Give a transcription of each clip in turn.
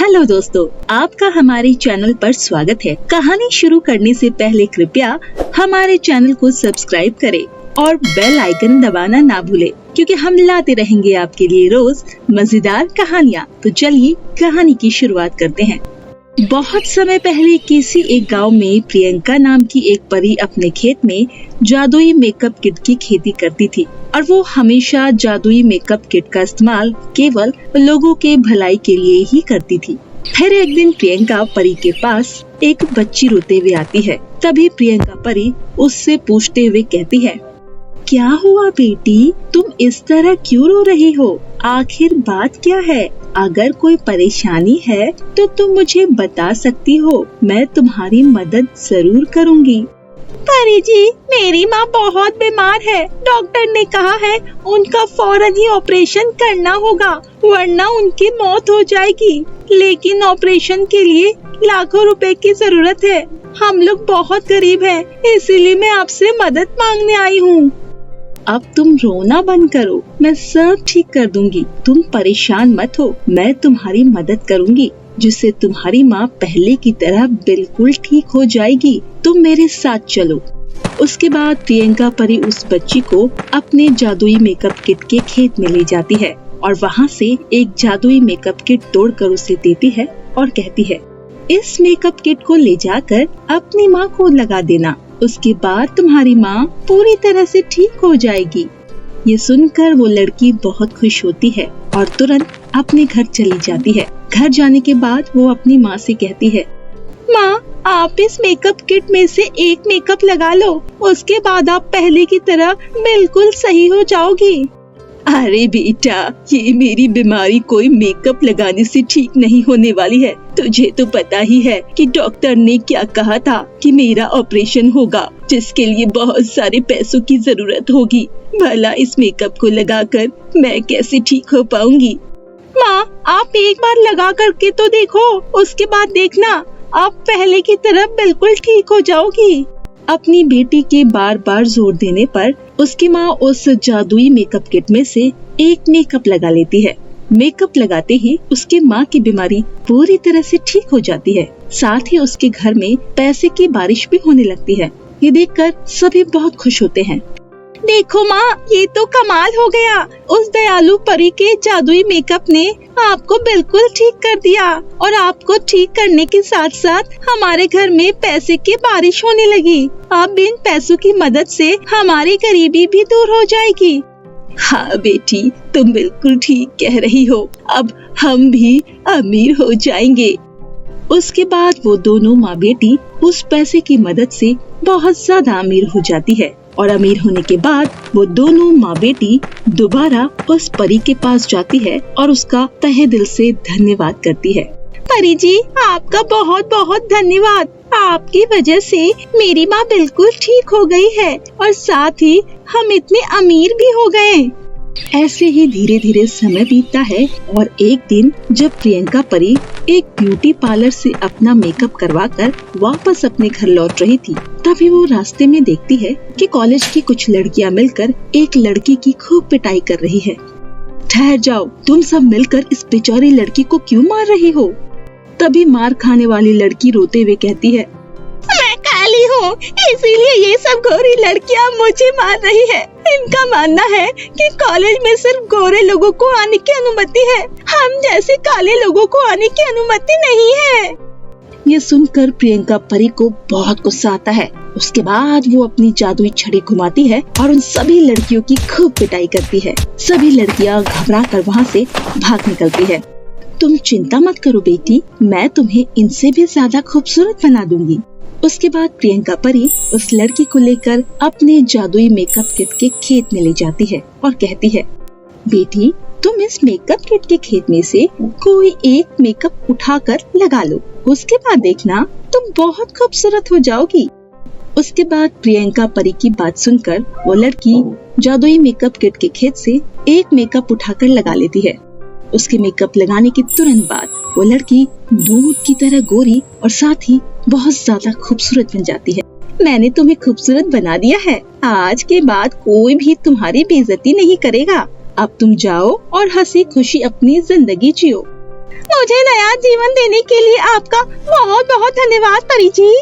Hello दोस्तों, आपका हमारे चैनल पर स्वागत है। कहानी शुरू करने से पहले कृपया हमारे चैनल को सब्सक्राइब करें और बेल आइकन दबाना ना भूलें, क्योंकि हम लाते रहेंगे आपके लिए रोज मजेदार कहानियाँ। तो चलिए कहानी की शुरुआत करते हैं। बहुत समय पहले किसी एक गांव में प्रियंका नाम की एक परी अपने खेत में जादुई मेकअप किट की खेती करती थी और वो हमेशा जादुई मेकअप किट का इस्तेमाल केवल लोगों के भलाई के लिए ही करती थी। फिर एक दिन प्रियंका परी के पास एक बच्ची रोते हुए आती है। तभी प्रियंका परी उससे पूछते हुए कहती है, क्या हुआ बेटी, तुम इस तरह क्यों रो रही हो? आखिर बात क्या है? अगर कोई परेशानी है तो तुम मुझे बता सकती हो, मैं तुम्हारी मदद जरूर करूँगी। परी जी, मेरी माँ बहुत बीमार है। डॉक्टर ने कहा है उनका फौरन ही ऑपरेशन करना होगा, वरना उनकी मौत हो जाएगी। लेकिन ऑपरेशन के लिए लाखों रुपए की जरूरत है। हम लोग बहुत गरीब हैं, इसीलिए मैं आपसे मदद मांगने आई हूँ। अब तुम रोना बंद करो, मैं सब ठीक कर दूंगी। तुम परेशान मत हो, मैं तुम्हारी मदद करूंगी, जिससे तुम्हारी माँ पहले की तरह बिल्कुल ठीक हो जाएगी। तुम मेरे साथ चलो। उसके बाद प्रियंका परी उस बच्ची को अपने जादुई मेकअप किट के खेत में ले जाती है और वहाँ से एक जादुई मेकअप किट तोड़कर उसे देती है और कहती है, इस मेकअप किट को ले जाकर अपनी माँ को लगा देना। उसके बाद तुम्हारी माँ पूरी तरह से ठीक हो जाएगी। ये सुनकर वो लड़की बहुत खुश होती है और तुरंत अपने घर चली जाती है। घर जाने के बाद वो अपनी माँ से कहती है, माँ, आप इस मेकअप किट में से एक मेकअप लगा लो, उसके बाद आप पहले की तरह बिल्कुल सही हो जाओगी। अरे बेटा, ये मेरी बीमारी कोई मेकअप लगाने से ठीक नहीं होने वाली है। तुझे तो पता ही है कि डॉक्टर ने क्या कहा था कि मेरा ऑपरेशन होगा, जिसके लिए बहुत सारे पैसों की जरूरत होगी। भला इस मेकअप को लगाकर मैं कैसे ठीक हो पाऊंगी? माँ, आप एक बार लगा करके तो देखो, उसके बाद देखना आप पहले की तरह बिल्कुल ठीक हो जाओगी। अपनी बेटी के बार बार जोर देने पर उसकी माँ उस जादुई मेकअप किट में से एक मेकअप लगा लेती है। मेकअप लगाते ही उसकी माँ की बीमारी पूरी तरह से ठीक हो जाती है। साथ ही उसके घर में पैसे की बारिश भी होने लगती है। ये देखकर सभी बहुत खुश होते हैं। देखो माँ, ये तो कमाल हो गया। उस दयालु परी के जादुई मेकअप ने आपको बिल्कुल ठीक कर दिया और आपको ठीक करने के साथ साथ हमारे घर में पैसे की बारिश होने लगी। अब इन पैसों की मदद से हमारी गरीबी भी दूर हो जाएगी। हाँ बेटी, तुम बिल्कुल ठीक कह रही हो। अब हम भी अमीर हो जाएंगे। उसके बाद वो दोनों माँ बेटी उस पैसे की मदद से बहुत ज्यादा अमीर हो जाती है और अमीर होने के बाद वो दोनों माँ बेटी दोबारा उस परी के पास जाती है और उसका तहे दिल से धन्यवाद करती है। परी जी, आपका बहुत बहुत धन्यवाद। आपकी वजह से मेरी माँ बिल्कुल ठीक हो गई है और साथ ही हम इतने अमीर भी हो गए। ऐसे ही धीरे धीरे समय बीतता है और एक दिन जब प्रियंका परी एक ब्यूटी पार्लर से अपना मेकअप करवाकर वापस अपने घर लौट रही थी, तभी वो रास्ते में देखती है कि कॉलेज की कुछ लड़कियां मिलकर एक लड़की की खूब पिटाई कर रही है। ठहर जाओ, तुम सब मिलकर इस बेचारी लड़की को क्यों मार रही हो? तभी मार खाने वाली लड़की रोते हुए कहती है, मैं काली हूँ, इसीलिए ये सब गोरी लड़कियाँ मुझे मार रही है। इनका मानना है कि कॉलेज में सिर्फ गोरे लोगों को आने की अनुमति है, हम जैसे काले लोगों को आने की अनुमति नहीं है। ये सुनकर प्रियंका परी को बहुत गुस्सा आता है। उसके बाद वो अपनी जादुई छड़ी घुमाती है और उन सभी लड़कियों की खूब पिटाई करती है। सभी लड़कियाँ घबरा कर वहाँ से भाग निकलती है। तुम चिंता मत करो बेटी, मैं तुम्हें इनसे भी ज्यादा खूबसूरत बना दूंगी। उसके बाद प्रियंका परी उस लड़की को लेकर अपने जादुई मेकअप किट के खेत में ले जाती है और कहती है, बेटी, तुम इस मेकअप किट के खेत में से कोई एक मेकअप उठाकर लगा लो, उसके बाद देखना तुम बहुत खूबसूरत हो जाओगी। उसके बाद प्रियंका परी की बात सुनकर वो लड़की जादुई मेकअप किट के खेत से एक मेकअप उठाकर लगा लेती है। उसके मेकअप लगाने के तुरंत बाद वो लड़की दूध की तरह गोरी और साथ ही बहुत ज्यादा खूबसूरत बन जाती है। मैंने तुम्हें खूबसूरत बना दिया है, आज के बाद कोई भी तुम्हारी बेइज्जती नहीं करेगा। अब तुम जाओ और हंसी खुशी अपनी जिंदगी जियो। मुझे नया जीवन देने के लिए आपका बहुत बहुत धन्यवाद परी जी।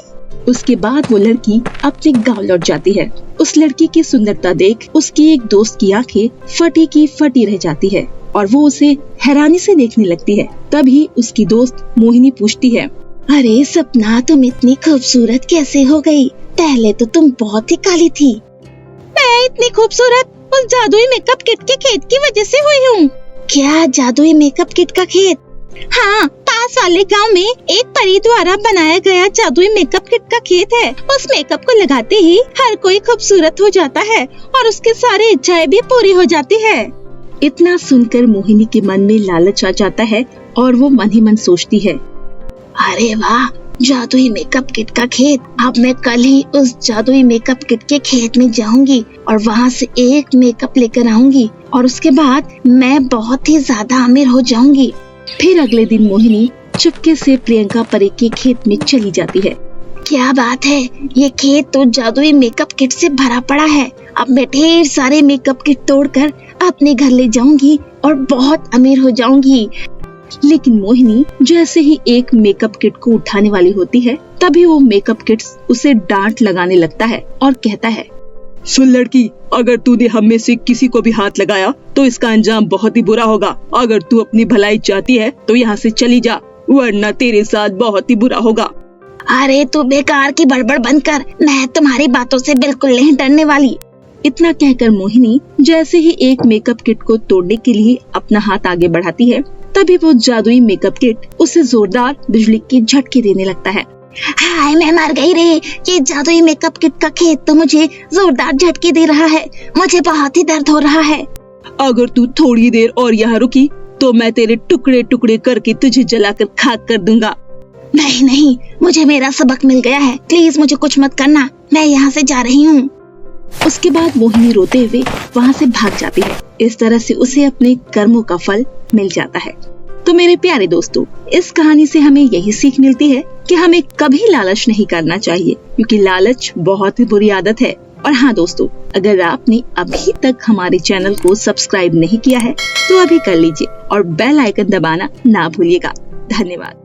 उसके बाद वो लड़की अपने गांव लौट जाती है। उस लड़की की सुंदरता देख उसकी एक दोस्त की आंखें फटी की फटी रह जाती है और वो उसे हैरानी से देखने लगती है। तभी उसकी दोस्त मोहिनी पूछती है, अरे सपना, तुम इतनी खूबसूरत कैसे हो गई? पहले तो तुम बहुत ही काली थी। मैं इतनी खूबसूरत उस जादुई मेकअप किट के खेत की वजह से हुई हूँ। क्या जादुई मेकअप किट का खेत? हाँ, पास वाले गांव में एक परी द्वारा बनाया गया जादुई मेकअप किट का खेत है। उस मेकअप को लगाते ही हर कोई खूबसूरत हो जाता है और उसके सारे इच्छाएं भी पूरी हो जाती है। इतना सुनकर मोहिनी के मन में लालच आ जाता है और वो मन ही मन सोचती है, अरे वाह, जादुई मेकअप किट का खेत। अब मैं कल ही उस जादुई मेकअप किट के खेत में जाऊंगी और वहाँ से एक मेकअप लेकर आऊंगी और उसके बाद मैं बहुत ही ज्यादा अमीर हो जाऊंगी। फिर अगले दिन मोहिनी चुपके से प्रियंका परी के खेत में चली जाती है। क्या बात है, ये खेत तो जादुई मेकअप किट से भरा पड़ा है। अब मैं ढेर सारे मेकअप किट तोड़कर अपने घर ले जाऊंगी और बहुत अमीर हो जाऊंगी। लेकिन मोहिनी जैसे ही एक मेकअप किट को उठाने वाली होती है, तभी वो मेकअप किट्स उसे डांट लगाने लगता है और कहता है, सुन लड़की, अगर तूने हम में से किसी को भी हाथ लगाया तो इसका अंजाम बहुत ही बुरा होगा। अगर तू अपनी भलाई चाहती है तो यहाँ से चली जा, वरना तेरे साथ बहुत ही बुरा होगा। अरे तू बेकार की बड़बड़ बंद कर, मैं तुम्हारी बातों से बिल्कुल नहीं डरने वाली। इतना कहकर मोहिनी जैसे ही एक मेकअप किट को तोड़ने के लिए अपना हाथ आगे बढ़ाती है, तभी वो जादुई मेकअप किट उसे जोरदार बिजली के झटके देने लगता है। हाय, मैं मर गई रे। ये जादुई मेकअप किट का खेत तो मुझे जोरदार झटके दे रहा है। मुझे बहुत ही दर्द हो रहा है। अगर तू थोड़ी देर और यहाँ रुकी तो मैं तेरे टुकड़े टुकड़े करके तुझे जलाकर खाक कर दूंगा। नहीं नहीं, मुझे मेरा सबक मिल गया है। प्लीज मुझे कुछ मत करना, मैं यहाँ से जा रही हूँ। उसके बाद मोहिनी रोते हुए वहाँ से भाग जाती है। इस तरह से उसे अपने कर्मों का फल मिल जाता है। तो मेरे प्यारे दोस्तों, इस कहानी से हमें यही सीख मिलती है कि हमें कभी लालच नहीं करना चाहिए, क्योंकि लालच बहुत ही बुरी आदत है। और हाँ दोस्तों, अगर आपने अभी तक हमारे चैनल को सब्सक्राइब नहीं किया है तो अभी कर लीजिए और बेल आइकन दबाना ना भूलिएगा। धन्यवाद।